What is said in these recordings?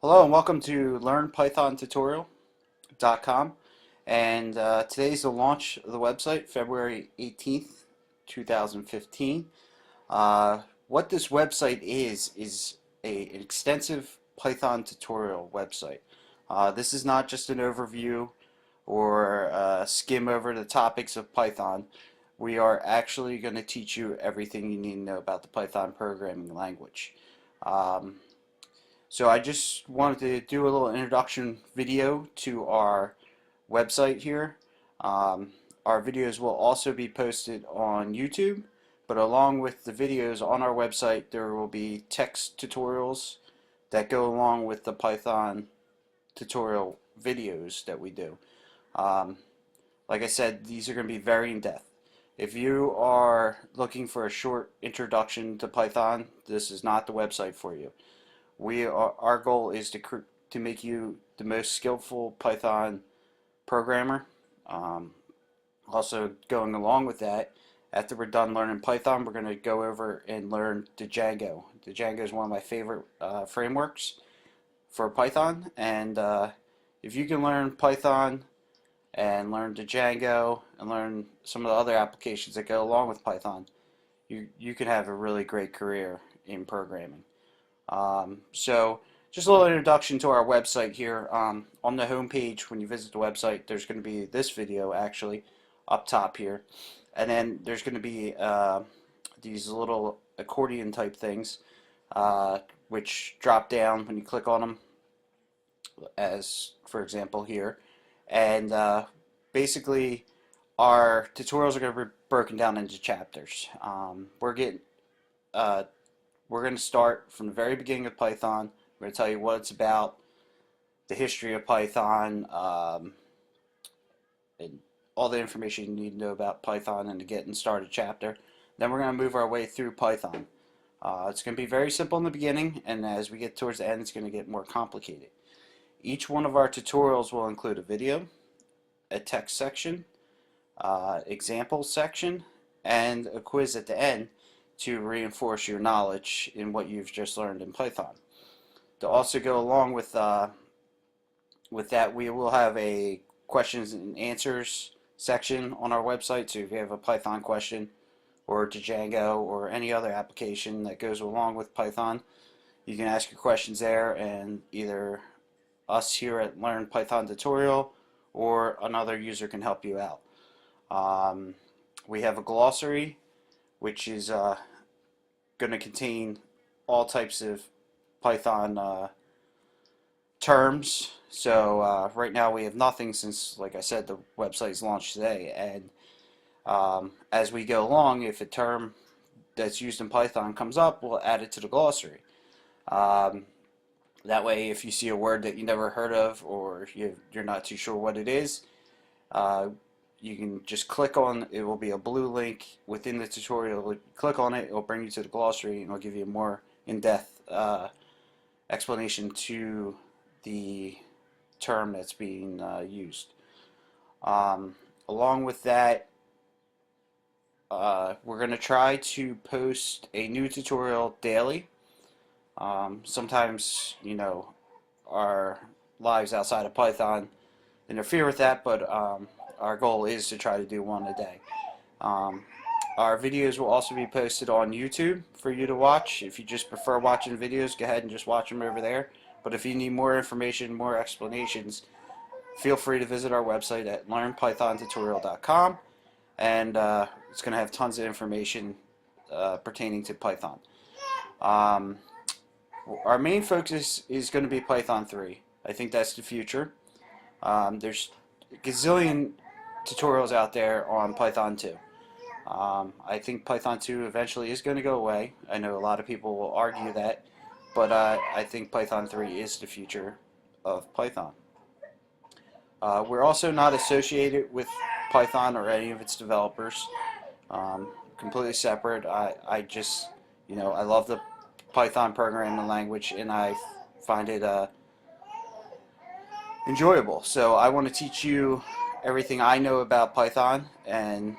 Hello and welcome to LearnPythonTutorial.com, and today's the launch of the website, February 18th, 2015. What this website is an extensive Python tutorial website. This is not just an overview or skim over the topics of Python. We are actually going to teach you everything you need to know about the Python programming language. Um, so I just wanted to do a little introduction video to our website here. Um, our videos will also be posted on YouTube, but along with the videos on our website, there will be text tutorials that go along with the Python tutorial videos that we do. Um, like I said, these are going to be very in-depth. If you are looking for a short introduction to Python, this is not the website for you. Our goal is to make you the most skillful Python programmer. Um, Also, going along with that, after we're done learning Python, we're going to go over and learn Django. Django is one of my favorite frameworks for Python, and if you can learn Python and learn Django and learn some of the other applications that go along with Python, you can have a really great career in programming. So just a little introduction to our website here. On the home page, when you visit the website, there's going to be this video actually up top here, and then there's going to be these little accordion type things, which drop down when you click on them, as for example here, and basically our tutorials are going to be broken down into chapters. Uh, we're going to start from the very beginning of Python. We're going to tell you what it's about, the history of Python, and all the information you need to know about Python and to get and started chapter. Then we're going to move our way through Python. It's going to be very simple in the beginning, and as we get towards the end, it's going to get more complicated. Each one of our tutorials will include a video, a text section, example section, and a quiz at the end to reinforce your knowledge in what you've just learned in Python. To also go along with that, we will have a questions and answers section on our website. So if you have a Python question or Django or any other application that goes along with Python, you can ask your questions there, and either us here at Learn Python Tutorial or another user can help you out. We have a glossary, which is going to contain all types of Python terms. So right now we have nothing, since, like I said, the website is launched today. And as we go along, if a term that's used in Python comes up, we'll add it to the glossary. That way, if you see a word that you never heard of, or you're not too sure what it is, you can just click on it. Will be a blue link within the tutorial. Click on it, it will bring you to the glossary, and it'll give you a more in-depth explanation to the term that's being used. Along with that, we're going to try to post a new tutorial daily. Sometimes, our lives outside of Python interfere with that, but our goal is to try to do one a day. Our videos will also be posted on YouTube for you to watch. If you just prefer watching videos, go ahead and just watch them over there. But if you need more information, more explanations, feel free to visit our website at learnpythontutorial.com, and it's going to have tons of information pertaining to Python. Our main focus is going to be Python 3. I think that's the future. There's a gazillion tutorials out there on Python 2. I think Python 2 eventually is going to go away. I know a lot of people will argue that, but I think Python 3 is the future of Python. We're also not associated with Python or any of its developers. Completely separate. I just, I love the Python programming language, and I find it enjoyable. So I want to teach you everything I know about Python and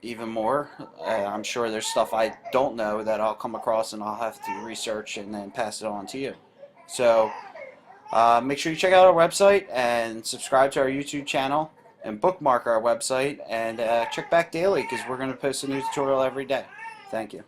even more. I'm sure there's stuff I don't know that I'll come across and I'll have to research and then pass it on to you. So Make sure you check out our website and subscribe to our YouTube channel and bookmark our website and check back daily because we're going to post a new tutorial every day. Thank you.